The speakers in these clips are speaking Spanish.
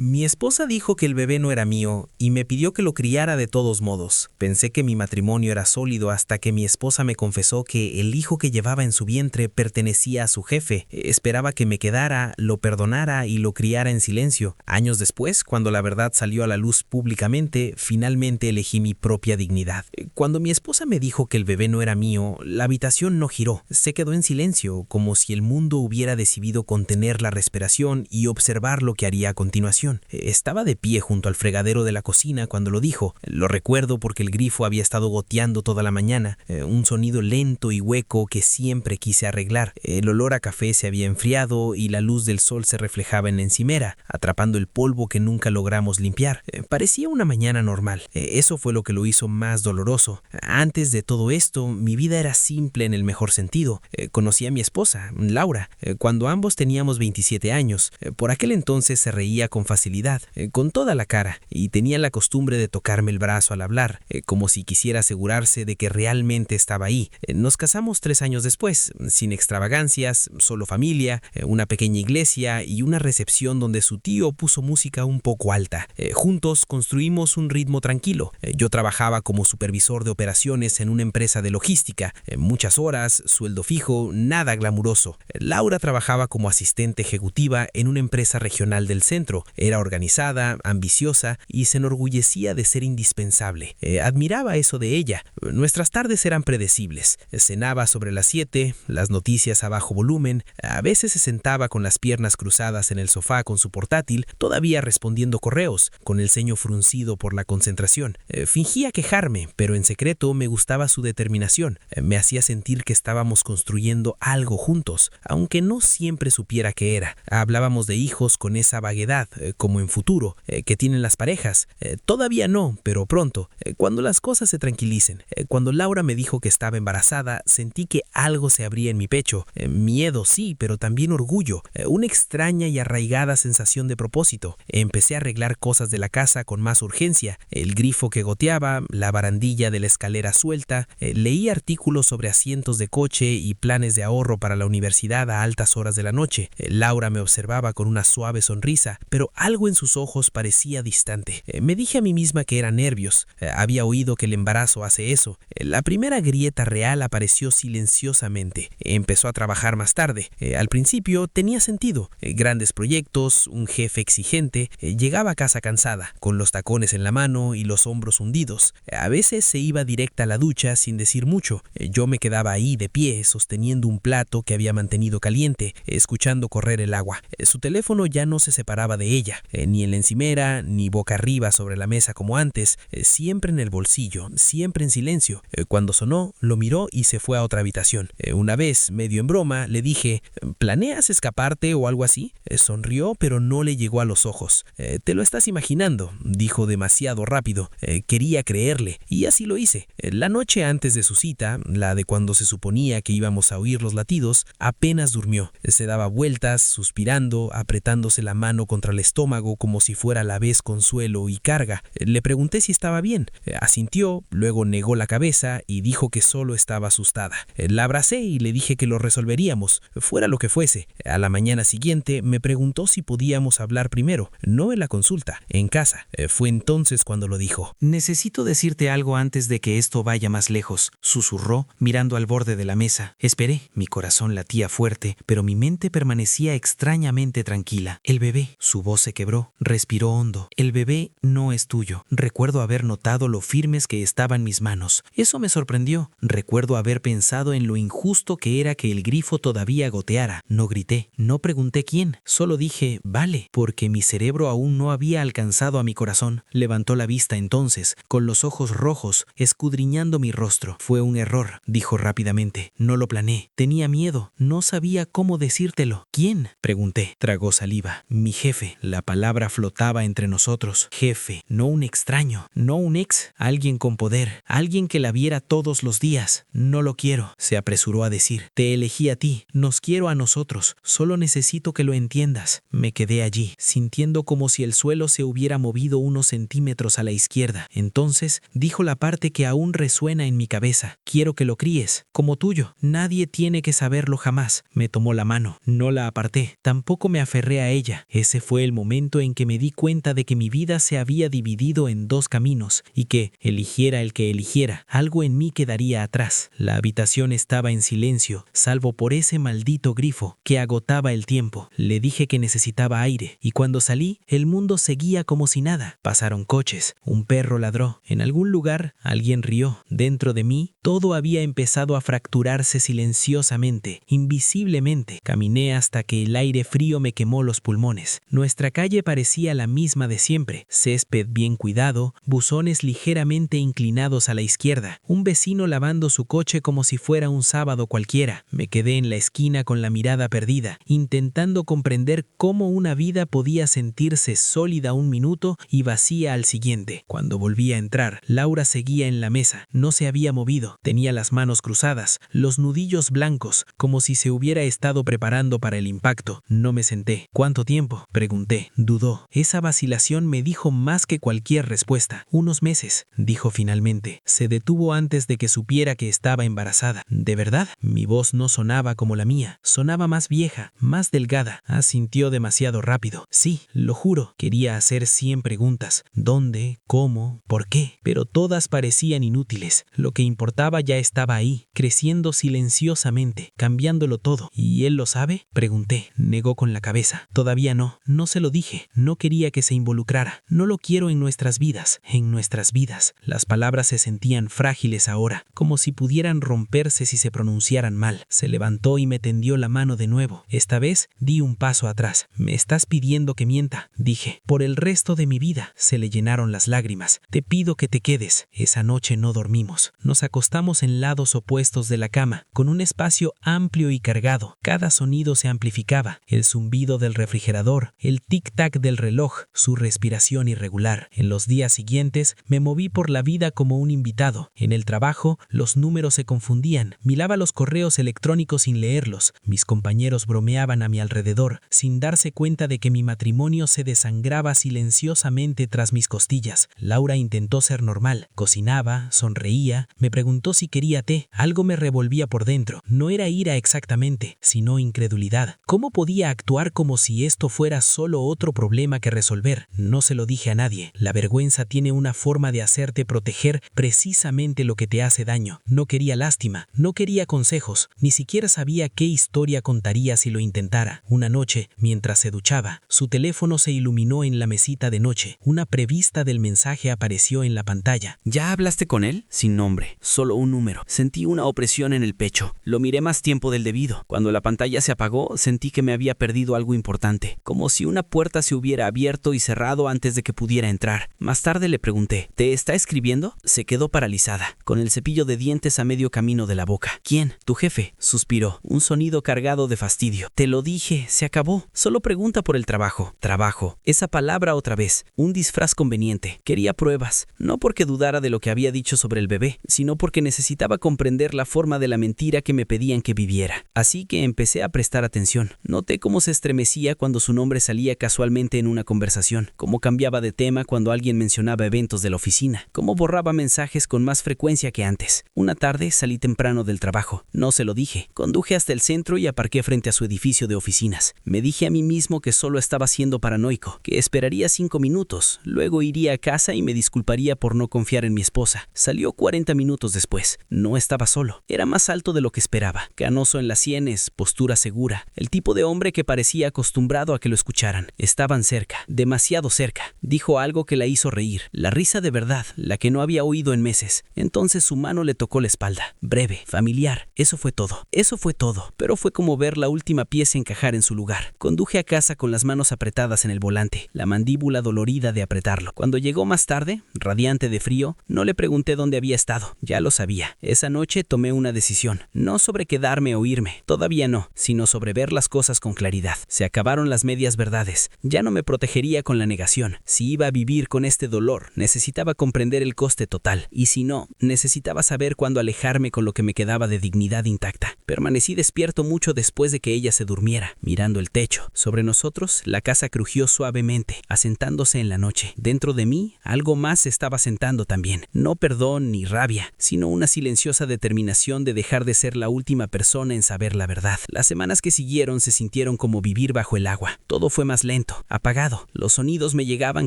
Mi esposa dijo que el bebé no era mío y me pidió que lo criara de todos modos. Pensé que mi matrimonio era sólido hasta que mi esposa me confesó que el hijo que llevaba en su vientre pertenecía a su jefe. Esperaba que me quedara, lo perdonara y lo criara en silencio. Años después, cuando la verdad salió a la luz públicamente, finalmente elegí mi propia dignidad. Cuando mi esposa me dijo que el bebé no era mío, la habitación no giró. Se quedó en silencio, como si el mundo hubiera decidido contener la respiración y observar lo que haría a continuación. Estaba de pie junto al fregadero de la cocina cuando lo dijo. Lo recuerdo porque el grifo había estado goteando toda la mañana, un sonido lento y hueco que siempre quise arreglar. El olor a café se había enfriado y la luz del sol se reflejaba en la encimera, atrapando el polvo que nunca logramos limpiar. Parecía una mañana normal. Eso fue lo que lo hizo más doloroso. Antes de todo esto, mi vida era simple en el mejor sentido. Conocí a mi esposa, Laura, cuando ambos teníamos 27 años. Por aquel entonces se reía con facilidad, con toda la cara, y tenía la costumbre de tocarme el brazo al hablar, como si quisiera asegurarse de que realmente estaba ahí. Nos casamos 3 años después, sin extravagancias, solo familia, una pequeña iglesia y una recepción donde su tío puso música un poco alta. Juntos construimos un ritmo tranquilo. Yo trabajaba como supervisor de operaciones en una empresa de logística, muchas horas, sueldo fijo, nada glamuroso. Laura trabajaba como asistente ejecutiva en una empresa regional del centro. Era organizada, ambiciosa y se enorgullecía de ser indispensable. Admiraba eso de ella. Nuestras tardes eran predecibles. Cenaba sobre las 7, las noticias a bajo volumen. A veces se sentaba con las piernas cruzadas en el sofá con su portátil, todavía respondiendo correos, con el ceño fruncido por la concentración. Fingía quejarme, pero en secreto me gustaba su determinación. Me hacía sentir que estábamos construyendo algo juntos, aunque no siempre supiera qué era. Hablábamos de hijos con esa vaguedad, como en futuro, que tienen las parejas. Todavía no, pero pronto, cuando las cosas se tranquilicen. Cuando Laura me dijo que estaba embarazada, sentí que algo se abría en mi pecho. Miedo, sí, pero también orgullo, una extraña y arraigada sensación de propósito. Empecé a arreglar cosas de la casa con más urgencia, el grifo que goteaba, la barandilla de la escalera suelta. Leí artículos sobre asientos de coche y planes de ahorro para la universidad a altas horas de la noche. Laura me observaba con una suave sonrisa, pero algo en sus ojos parecía distante. Me dije a mí misma que eran nervios. Había oído que el embarazo hace eso. La primera grieta real apareció silenciosamente. Empezó a trabajar más tarde. Al principio tenía sentido. Grandes proyectos, un jefe exigente. Llegaba a casa cansada, con los tacones en la mano y los hombros hundidos. A veces se iba directa a la ducha sin decir mucho. Yo me quedaba ahí de pie, sosteniendo un plato que había mantenido caliente, escuchando correr el agua. Su teléfono ya no se separaba de ella, ni en la encimera, ni boca arriba sobre la mesa como antes, siempre en el bolsillo, siempre en silencio. Cuando sonó, lo miró y se fue a otra habitación. Una vez, medio en broma, le dije, ¿planeas escaparte o algo así? Sonrió, pero no le llegó a los ojos. Te lo estás imaginando, dijo demasiado rápido. Quería creerle, y así lo hice. La noche antes de su cita, la de cuando se suponía que íbamos a oír los latidos, apenas durmió. Se daba vueltas, suspirando, apretándose la mano contra el estómago como si fuera a la vez consuelo y carga. Le pregunté si estaba bien. Asintió, luego negó la cabeza y dijo que solo estaba asustada. La abracé y le dije que lo resolveríamos, fuera lo que fuese. A la mañana siguiente me preguntó si podíamos hablar primero, no en la consulta, en casa. Fue entonces cuando lo dijo. Necesito decirte algo antes de que esto vaya más lejos, susurró, mirando al borde de la mesa. Esperé, mi corazón latía fuerte, pero mi mente permanecía extrañamente tranquila. El bebé, su voz se quebró, respiró hondo. El bebé no es tuyo. Recuerdo haber notado lo firmes que estaban mis manos. Eso me sorprendió. Recuerdo haber pensado en lo injusto que era que el grifo todavía goteara. No grité, no pregunté quién, solo dije, vale, porque mi cerebro aún no había alcanzado a mi corazón. Levantó la vista entonces, con los ojos rojos, escudriñando mi rostro. Fue un error, dijo rápidamente. No lo planeé. Tenía miedo. No sabía cómo decírtelo. ¿Quién? Pregunté. Tragó saliva. Mi jefe. La palabra flotaba entre nosotros. Jefe, no un extraño, no un ex, alguien con poder, alguien que la viera todos los días. No lo quiero, se apresuró a decir. Te elegí a ti, nos quiero a nosotros, solo necesito que lo entiendas. Me quedé allí, sintiendo como si el suelo se hubiera movido unos centímetros a la izquierda. Entonces dijo la parte que aún resuena en mi cabeza. Quiero que lo críes, como tuyo. Nadie tiene que saberlo jamás. Me tomó la mano, no la aparté, tampoco me aferré a ella. Ese fue el momento momento en que me di cuenta de que mi vida se había dividido en dos caminos y que, eligiera el que eligiera, algo en mí quedaría atrás. La habitación estaba en silencio, salvo por ese maldito grifo que agotaba el tiempo. Le dije que necesitaba aire y cuando salí, el mundo seguía como si nada. Pasaron coches, un perro ladró, en algún lugar alguien rió. Dentro de mí, todo había empezado a fracturarse silenciosamente, invisiblemente. Caminé hasta que el aire frío me quemó los pulmones. Nuestra calle parecía la misma de siempre, césped bien cuidado, buzones ligeramente inclinados a la izquierda, un vecino lavando su coche como si fuera un sábado cualquiera. Me quedé en la esquina con la mirada perdida, intentando comprender cómo una vida podía sentirse sólida un minuto y vacía al siguiente. Cuando volví a entrar, Laura seguía en la mesa, no se había movido, tenía las manos cruzadas, los nudillos blancos, como si se hubiera estado preparando para el impacto. No me senté. ¿Cuánto tiempo?, pregunté. Dudó. Esa vacilación me dijo más que cualquier respuesta. Unos meses, dijo finalmente. Se detuvo antes de que supiera que estaba embarazada. ¿De verdad? Mi voz no sonaba como la mía, sonaba más vieja, más delgada. Asintió demasiado rápido. Sí, lo juro. Quería hacer 100 preguntas. ¿Dónde? ¿Cómo? ¿Por qué? Pero todas parecían inútiles. Lo que importaba ya estaba ahí, creciendo silenciosamente, cambiándolo todo. ¿Y él lo sabe?, pregunté. Negó con la cabeza. Todavía no. No se lo dije. No quería que se involucrara. No lo quiero en nuestras vidas. En nuestras vidas. Las palabras se sentían frágiles ahora, como si pudieran romperse si se pronunciaran mal. Se levantó y me tendió la mano de nuevo. Esta vez di un paso atrás. ¿Me estás pidiendo que mienta?, dije. Por el resto de mi vida. Se le llenaron las lágrimas. Te pido que te quedes. Esa noche no dormimos. Nos acostamos en lados opuestos de la cama, con un espacio amplio y cargado. Cada sonido se amplificaba. El zumbido del refrigerador, el tic-tac del reloj, su respiración irregular. En los días siguientes me moví por la vida como un invitado. En el trabajo, los números se confundían. Miraba los correos electrónicos sin leerlos. Mis compañeros bromeaban a mi alrededor, sin darse cuenta de que mi matrimonio se desangraba silenciosamente tras mis costillas. Laura intentó ser normal. Cocinaba, sonreía, me preguntó si quería té. Algo me revolvía por dentro. No era ira exactamente, sino incredulidad. ¿Cómo podía actuar como si esto fuera solo otro problema que resolver? No se lo dije a nadie. La vergüenza tiene una forma de hacerte proteger precisamente lo que te hace daño. No quería lástima, no quería consejos, ni siquiera sabía qué historia contaría si lo intentara. Una noche, mientras se duchaba, su teléfono se iluminó en la mesita de noche. Una prevista del mensaje apareció en la pantalla. ¿Ya hablaste con él? Sin nombre, solo un número. Sentí una opresión en el pecho. Lo miré más tiempo del debido. Cuando la pantalla se apagó, sentí que me había perdido algo importante, como si una puerta se hubiera abierto y cerrado antes de que pudiera entrar. Más tarde le pregunté, ¿te está escribiendo? Se quedó paralizada, con el cepillo de dientes a medio camino de la boca. ¿Quién? Tu jefe, suspiró, un sonido cargado de fastidio. Te lo dije, se acabó. Solo pregunta por el trabajo. Trabajo. Esa palabra otra vez, un disfraz conveniente. Quería pruebas, no porque dudara de lo que había dicho sobre el bebé, sino porque necesitaba comprender la forma de la mentira que me pedían que viviera. Así que empecé a prestar atención. Noté cómo se estremecía cuando su nombre salía casualmente en una conversación, cómo cambiaba de tema cuando alguien mencionaba eventos de la oficina, cómo borraba mensajes con más frecuencia que antes. Una tarde salí temprano del trabajo. No se lo dije. Conduje hasta el centro y aparqué frente a su edificio de oficinas. Me dije a mí mismo que solo estaba siendo paranoico, que esperaría 5 minutos, luego iría a casa y me disculparía por no confiar en mi esposa. Salió 40 minutos después. No estaba solo. Era más alto de lo que esperaba. Canoso en las sienes, postura segura. El tipo de hombre que parecía acostumbrado a que lo escucharan. Estaban cerca, demasiado cerca. Dijo algo que la hizo reír. La risa de verdad, la que no había oído en meses. Entonces su mano le tocó la espalda. Breve, familiar. Eso fue todo. Eso fue todo. Pero fue como ver la última pieza encajar en su lugar. Conduje a casa con las manos apretadas en el volante, la mandíbula dolorida de apretarlo. Cuando llegó más tarde, radiante de frío, no le pregunté dónde había estado. Ya lo sabía. Esa noche tomé una decisión. No sobre quedarme o irme. Todavía no, sino sobre ver las cosas con claridad. Se acabaron las medias verdades. Ya no me protegería con la negación. Si iba a vivir con este dolor, necesitaba comprender el coste total. Y si no, necesitaba saber cuándo alejarme con lo que me quedaba de dignidad intacta. Permanecí despierto mucho después de que ella se durmiera, mirando el techo. Sobre nosotros, la casa crujió suavemente, asentándose en la noche. Dentro de mí, algo más se estaba sentando también. No perdón ni rabia, sino sino una silenciosa determinación de dejar de ser la última persona en saber la verdad. Las semanas que siguieron se sintieron como vivir bajo el agua. Todo fue más lento, apagado. Los sonidos me llegaban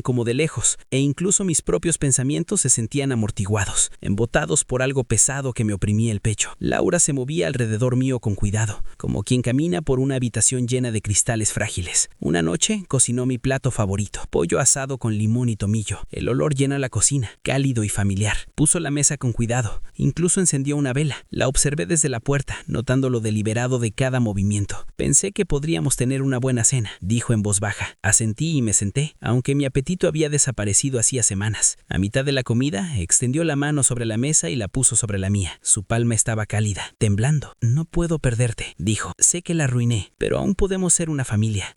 como de lejos, e incluso mis propios pensamientos se sentían amortiguados, embotados por algo pesado que me oprimía el pecho. Laura se movía alrededor mío con cuidado, como quien camina por una habitación llena de cristales frágiles. Una noche cocinó mi plato favorito, pollo asado con limón y tomillo. El olor llena la cocina, cálido y familiar. Puso la mesa con cuidado, incluso encendió una vela. La observé desde la puerta, notando lo deliberado de cada movimiento. Pensé que podríamos tener una buena cena, dijo en voz baja. Asentí y me senté, aunque mi apetito había desaparecido hacía semanas. A mitad de la comida, extendió la mano sobre la mesa y la puso sobre la mía. Su palma estaba cálida, temblando. No puedo perderte, dijo. Sé que la arruiné, pero aún podemos ser una familia,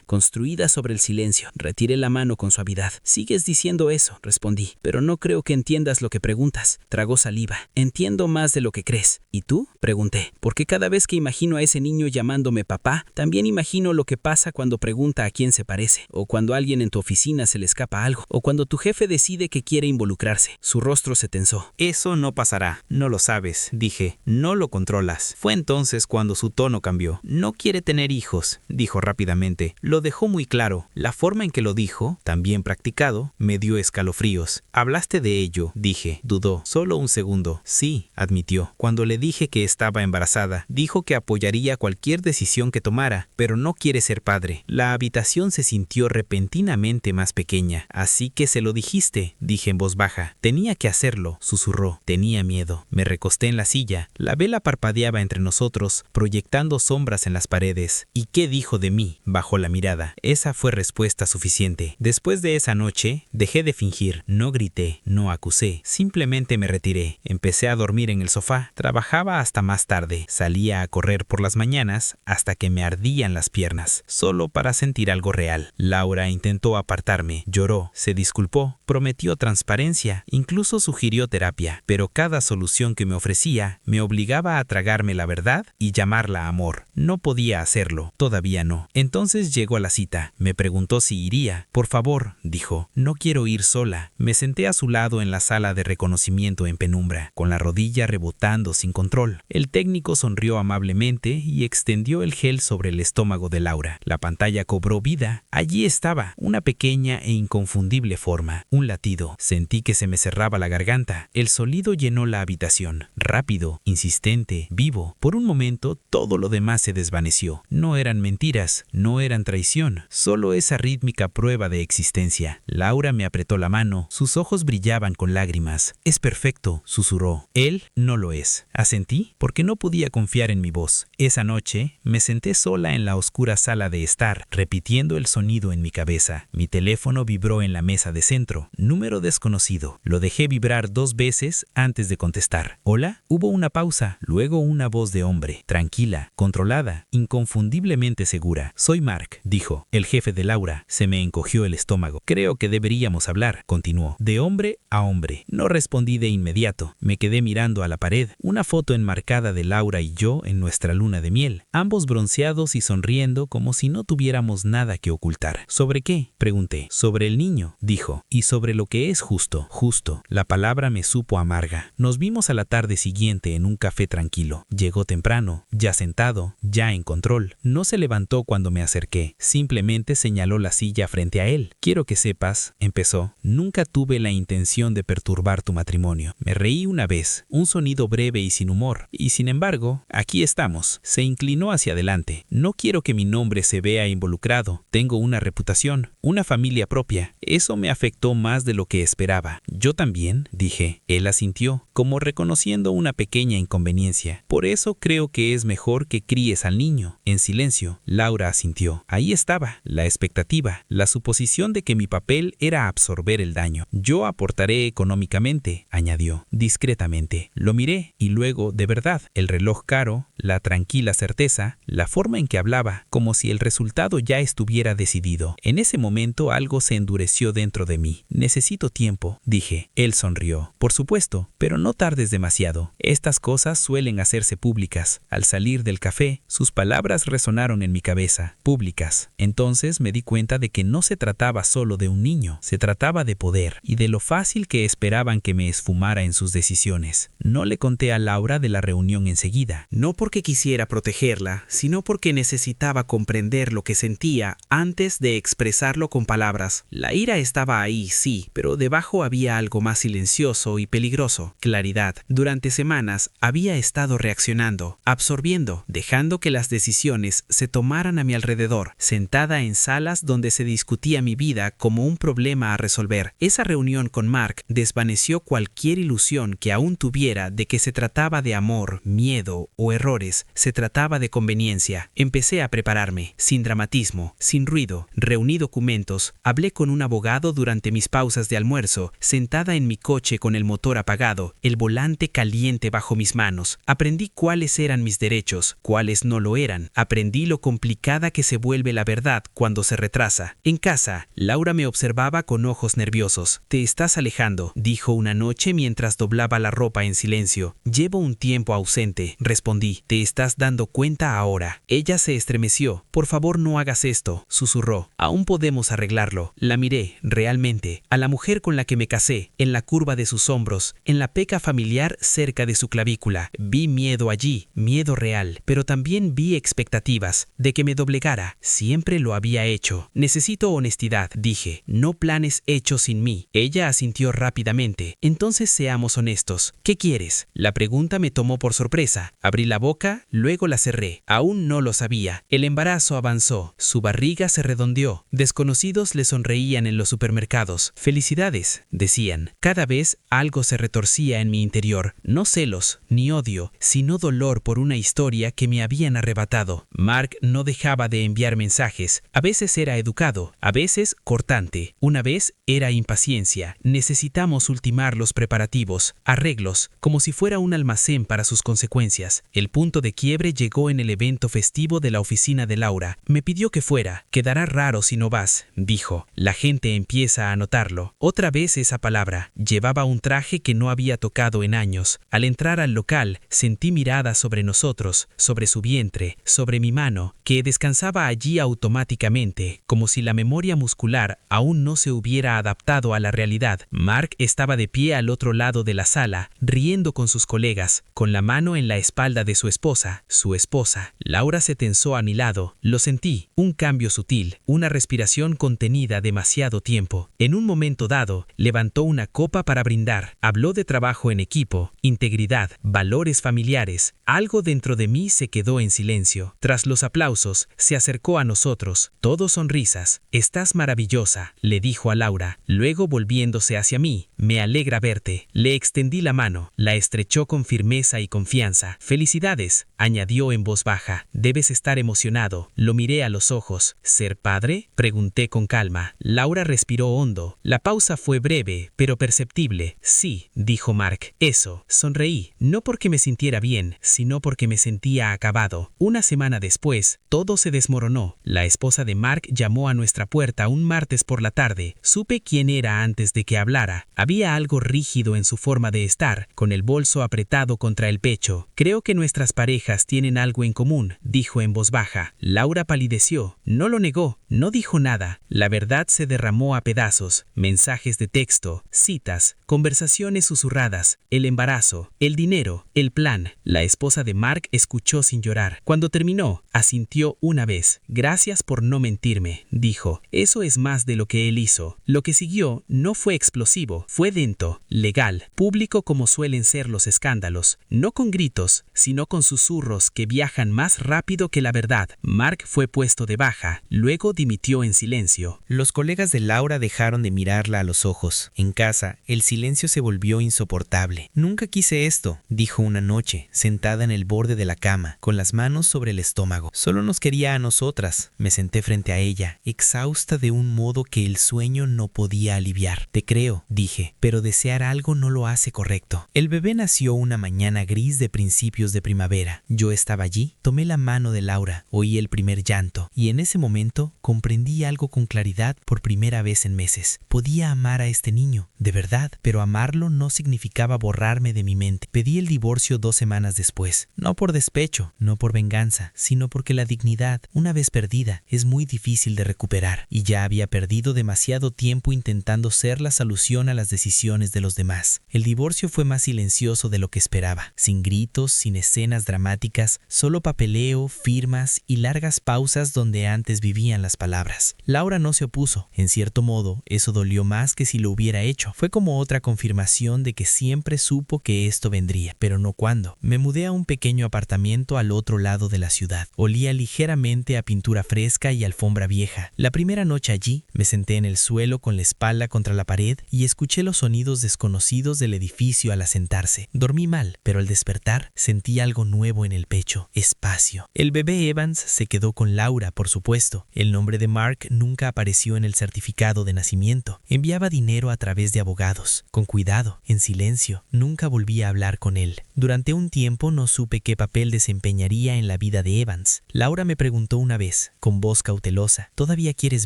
construida sobre el silencio. Retiré la mano con suavidad. Sigues diciendo eso, respondí, pero no creo que entiendas lo que preguntas. Tragó saliva. Entiendo más de lo que crees. ¿Y tú? Pregunté, porque cada vez que imagino a ese niño llamándome papá, también imagino lo que pasa cuando pregunta a quién se parece, o cuando a alguien en tu oficina se le escapa algo, o cuando tu jefe decide que quiere involucrarse. Su rostro se tensó. Eso no pasará, no lo sabes, dije, no lo controlas. Fue entonces cuando su tono cambió. No quiere tener hijos, dijo rápidamente. Lo dejó muy claro. La forma en que lo dijo, también practicado, me dio escalofríos. ¿Hablaste de ello?, dije. Dudó. Solo un segundo. Sí, admitió. Cuando le dije que estaba embarazada, dijo que apoyaría cualquier decisión que tomara, pero no quiere ser padre. La habitación se sintió repentinamente más pequeña. Así que se lo dijiste, dije en voz baja. Tenía que hacerlo, susurró. Tenía miedo. Me recosté en la silla. La vela parpadeaba entre nosotros, proyectando sombras en las paredes. ¿Y qué dijo de mí?, bajó la mirada. Esa fue respuesta suficiente. Después de esa noche, dejé de fingir. No grité, no acusé. Simplemente me retiré. Empecé a dormir en el sofá. Trabajaba hasta más tarde. Salía a correr por las mañanas hasta que me ardían las piernas, solo para sentir algo real. Laura intentó apartarme. Lloró, se disculpó, prometió transparencia, incluso sugirió terapia, pero cada solución que me ofrecía me obligaba a tragarme la verdad y llamarla amor. No podía hacerlo, todavía no. Entonces llegó a la cita. Me preguntó si iría. Por favor, dijo, no quiero ir sola. Me senté a su lado en la sala de reconocimiento en penumbra, con la rodilla rebotando sin control. El técnico sonrió amablemente y extendió el gel sobre el estómago de Laura. La pantalla cobró vida. Allí estaba, una pequeña e inconfundible forma, un latido. Sentí que se me cerraba la garganta. El sonido llenó la habitación, rápido, insistente, vivo. Por un momento, todo lo demás se desvaneció. No eran mentiras, no eran traición, solo esa rítmica prueba de existencia. Laura me apretó la mano, sus ojos brillaban con lágrimas. Es perfecto, susurró. Él no lo es. Asentí porque no podía confiar en mi voz. Esa noche me senté sola en la oscura sala de estar, repitiendo el sonido en mi cabeza. Mi teléfono vibró en la mesa de centro. Número desconocido. Lo dejé vibrar 2 veces antes de contestar. ¿Hola? Hubo una pausa, luego una voz de hombre, tranquila, controlada, inconfundiblemente segura. Soy Mark, dijo, el jefe de Laura. Se me encogió el estómago. Creo que deberíamos hablar, continuó. De hombre a hombre. No respondí de inmediato. Me quedé mirando a la pared. Una foto enmarcada de Laura y yo en nuestra luna de miel, ambos bronceados y sonriendo como si no tuviéramos nada que ocultar. ¿Sobre qué?, pregunté. Sobre el niño, dijo, y sobre lo que es justo. Justo. La palabra me supo amarga. Nos vimos a la tarde siguiente en un café tranquilo. Llegó temprano, ya sentado, ya en control. No se levantó cuando me acerqué. Simplemente señaló la silla frente a él. Quiero que sepas, empezó, nunca tuve la intención de perturbar tu matrimonio. Me reí una vez, un sonido breve y sin humor, y sin embargo, aquí estamos. Se inclinó hacia adelante. No quiero que mi nombre se vea involucrado. Tengo una reputación, una familia propia. Eso me afectó más de lo que esperaba. Yo también, dije. Él asintió, como reconociendo una pequeña inconveniencia. Por eso creo que es mejor que críes al niño. En silencio, Laura asintió. Ahí estaba, la expectativa, la suposición de que mi papel era absorber el daño. Yo aportaré económicamente, añadió, discretamente. Lo miré y luego, de verdad, el reloj caro, la tranquila certeza, la forma en que hablaba, como si el resultado ya estuviera decidido. En ese momento algo se endureció dentro de mí. Necesito tiempo, dije. Él sonrió. Por supuesto, pero no tardes demasiado. Estas cosas suelen hacerse públicas. Al salir del café, sus palabras resonaron en mi cabeza. Públicas. Entonces me di cuenta de que no se trataba solo de un niño. Se trataba de poder y de lo fácil que esperaban que me esfumara en sus decisiones. No le conté a Laura de la reunión enseguida, no porque quisiera protegerla, sino porque necesitaba comprender lo que sentía antes de expresarlo con palabras. La ira estaba ahí, sí, pero debajo había algo más silencioso y peligroso: claridad. Durante semanas había estado reaccionando, absorbiendo, dejando que las decisiones se tomaran a mi alrededor, sentada en salas donde se discutía mi vida como un problema a resolver. Esa reunión con Mark desvaneció cualquier ilusión que aún tuviera de que se trataba de amor, miedo o errores. Se trataba de conveniencia. Empecé a prepararme, sin dramatismo, sin ruido. Reuní documentos, hablé con un abogado durante mis pausas de almuerzo, sentada en mi coche con el motor apagado, el volante caliente bajo mis manos. Aprendí cuáles eran mis derechos, cuáles no lo eran. Aprendí lo complicada que se vuelve la verdad cuando se retrasa. En casa, Laura me observaba con ojos nerviosos. «Te estás alejando», dijo una noche mientras doblaba la ropa en silencio. «Llevo un tiempo ausente», respondí. «Te estás dando cuenta ahora». Ella se estremeció. «Por favor, no hagas esto», susurró. «Aún podemos arreglarlo». La miré, realmente, a la mujer con la que me casé, en la curva de sus hombros, en la peca familiar cerca de su clavícula. Vi miedo allí, miedo real, pero también vi expectativas de que me doblegara. Siempre lo había hecho. «Necesito honestidad», dije. «No planes hechos sin mí». Ella asintió rápidamente. «Entonces seamos honestos. ¿Qué quieres?». La pregunta me tomó por sorpresa. Abrí la boca, luego la cerré. Aún no lo sabía. El embarazo avanzó. Su barriga se redondeó. Desconocidos le sonreían en los supermercados. «Felicidades», decían. Cada vez algo se retorcía en mi interior. No celos, ni odio, sino dolor por una historia que me habían arrebatado. Mark no dejaba de enviar mensajes. A veces era educado, a veces cortante. Una vez era impaciencia. Necesitamos ultimar los preparativos, arreglos, como si fuera un almacén para sus consecuencias. El punto de quiebre llegó en el evento festivo de la oficina de Laura. Me pidió que fuera. «Quedará raro si no vas», dijo. «La gente empieza a notarlo». Otra vez esa palabra. Llevaba un traje que no había tocado en años. Al entrar al local, sentí miradas sobre nosotros, sobre su vientre, sobre mi mano, que descansaba allí automáticamente, como si la memoria muscular aún no se hubiera adaptado a la realidad. Mark estaba de pie al otro lado de la sala, riendo con sus colegas, con la mano en la espalda de su esposa. Su esposa. Laura se tensó a mi lado. Lo sentí. Un cambio sutil, una respiración contenida demasiado tiempo. En un momento dado, levantó una copa para brindar. Habló de trabajo en equipo, integridad, valores familiares. Algo dentro de mí se quedó en silencio. Tras los aplausos, se acercó a nosotros. Todos sonrisas. «Estás maravillosa», le dijo a Laura. Luego, volviéndose hacia mí: «Me alegra verte». Le extendí la mano. La estrechó con firmeza y confianza. «Felicidades», añadió en voz baja. «Debes estar emocionado». Lo miré a los ojos. «¿Ser padre?», pregunté con calma. Laura respiró hondo. La pausa fue breve, pero perceptible. «Sí», dijo Mark. «Eso». Sonreí, no porque me sintiera bien, sino porque me sentía acabado. Una semana después, todo se desmoronó. La esposa de Mark llamó a nuestra puerta un martes por la tarde. Supe quién era antes de que hablara. Había algo rígido en su forma de estar, con el bolso apretado contra el pecho. «Creo que nuestras parejas tienen algo en común», dijo en voz baja. Laura palideció. No lo negó, no dijo nada. La verdad se derramó a pedazos. Mensajes de texto, citas, conversaciones susurradas, el embarazo, el dinero, el plan. La esposa de Mark escuchó sin llorar. Cuando terminó, asintió una vez. «Gracias por no mentirme», dijo. «Eso es más de lo que él hizo». Lo que siguió no fue explosivo, fue lento, legal, público como suelen ser los escándalos. No con gritos, sino con susurros que viajan más rápido que la verdad. Mark fue puesto de baja, luego dimitió en silencio. Los colegas de Laura dejaron de mirarla a los ojos. En casa, el silencio se volvió insoportable. «Nunca quise esto», dijo una noche, sentada en el borde de la cama, con las manos sobre el estómago. «Solo nos quería a nosotras». Me senté frente a ella, exhausta de un modo que el sueño no podía aliviar. «Te creo», dije, «pero desear algo no lo hace correcto». El bebé nació una mañana gris de principios de primavera. Yo estaba allí, tomé la mano de Laura, oí el primer llanto, y en ese momento comprendí algo con claridad por primera vez en meses. Podía amar a este niño, de verdad, pero amarlo no significaba borrarme de mi mente. Pedí el divorcio 2 semanas después, no por despecho, no por venganza, sino porque la dignidad, una vez perdida, es muy difícil de recuperar, y ya había perdido demasiado tiempo intentando ser la solución a las decisiones de los demás. días. El divorcio fue más silencioso de lo que esperaba, sin gritos, sin escenas dramáticas, solo papeleo, firmas y largas pausas donde antes vivían las palabras. Laura no se opuso. En cierto modo, eso dolió más que si lo hubiera hecho. Fue como otra confirmación de que siempre supo que esto vendría, pero no cuándo. Me mudé a un pequeño apartamento al otro lado de la ciudad. Olía ligeramente a pintura fresca y alfombra vieja. La primera noche allí, me senté en el suelo con la espalda contra la pared y escuché los sonidos desconocidos del edificio al asentarse. Dormí mal, pero al despertar sentí algo nuevo en el pecho, espacio. El bebé Evans se quedó con Laura, por supuesto. El nombre de Mark nunca apareció en el certificado de nacimiento. Enviaba dinero a través de abogados, con cuidado, en silencio. Nunca volví a hablar con él. Durante un tiempo no supe qué papel desempeñaría en la vida de Evans. Laura me preguntó una vez, con voz cautelosa, ¿todavía quieres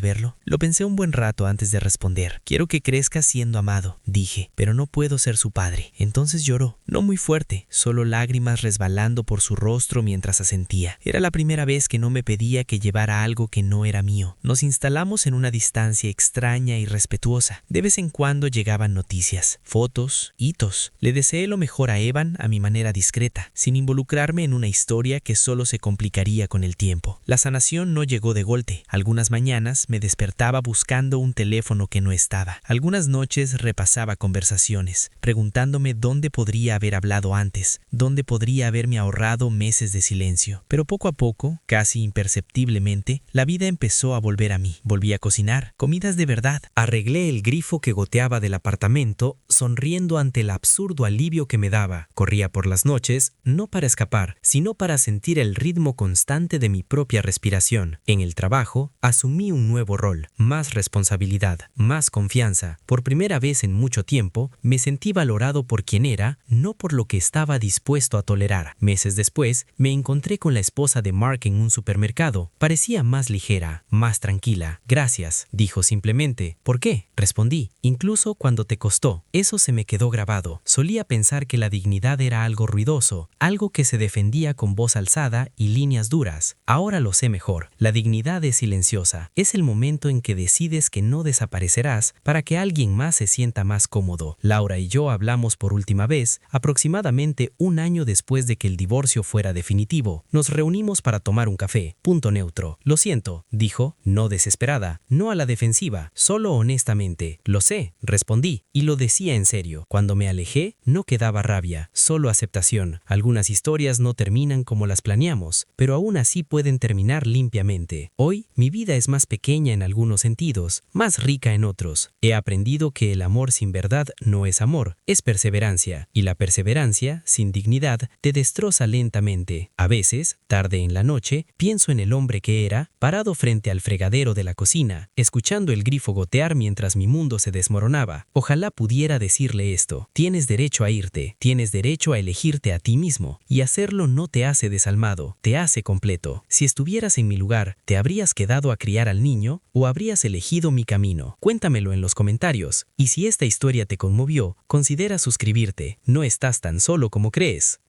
verlo? Lo pensé un buen rato antes de responder. Quiero que crezca siendo amado, dije, pero no puedo ser su padre. Entonces lloró, no muy fuerte, solo lágrimas resbalando por su rostro mientras asentía. Era la primera vez que no me pedía que llevara algo que no era mío. Nos instalamos en una distancia extraña y respetuosa. De vez en cuando llegaban noticias, fotos, hitos. Le deseé lo mejor a Evan a mi manera discreta, sin involucrarme en una historia que solo se complicaría con el tiempo. La sanación no llegó de golpe. Algunas mañanas me despertaba buscando un teléfono que no estaba. Algunas noches repasaba conversaciones, preguntándome dónde podría haber hablado antes, dónde podría haberme ahorrado meses de silencio. Pero poco a poco, casi imperceptiblemente, la vida empezó a volver a mí. Volví a cocinar, comidas de verdad. Arreglé el grifo que goteaba del apartamento, sonriendo ante el absurdo alivio que me daba. Corría por las noches, no para escapar, sino para sentir el ritmo constante de mi propia respiración. En el trabajo, asumí un nuevo rol, más responsabilidad, más confianza. Por primera vez en mucho tiempo, me sentí valorado por quien era, no por lo que estaba dispuesto a tolerar. Meses después, me encontré con la esposa de Mark en un supermercado. Parecía más ligera, más tranquila. Gracias, dijo simplemente. ¿Por qué? Respondí. Incluso cuando te costó. Eso se me quedó grabado. Solía pensar que la dignidad era algo ruidoso, algo que se defendía con voz alzada y líneas duras. Ahora lo sé mejor. La dignidad es silenciosa. Es el momento en que decides que no desaparecerás para que alguien más se sienta más cómodo. Laura y yo hablamos por última vez aproximadamente un año después de que el divorcio fuera definitivo. Nos reunimos para tomar un café. Punto neutro. Lo siento, dijo, no desesperada, no a la defensiva, solo honestamente. Lo sé, respondí, y lo decía en serio. Cuando me alejé, no quedaba rabia, solo aceptación. Algunas historias no terminan como las planeamos, pero aún así pueden terminar limpiamente. Hoy, mi vida es más pequeña en algunos sentidos, más rica en otros. He aprendido que el amor sin verdad no es amor, es perseverancia, y la perseverancia, sin dignidad, te destroza lentamente. A veces, tarde en la noche, pienso en el hombre que era, parado frente al fregadero de la cocina, escuchando el grifo gotear mientras mi mundo se desmoronaba. Ojalá pudiera decirle esto: tienes derecho a irte, tienes derecho a elegirte a ti mismo, y hacerlo no te hace desalmado, te hace completo. Si estuvieras en mi lugar, ¿te habrías quedado a criar al niño o habrías elegido mi camino? Cuéntamelo en los comentarios, y si esta historia te conmovió, considera suscribirte. No estás tan solo como crees.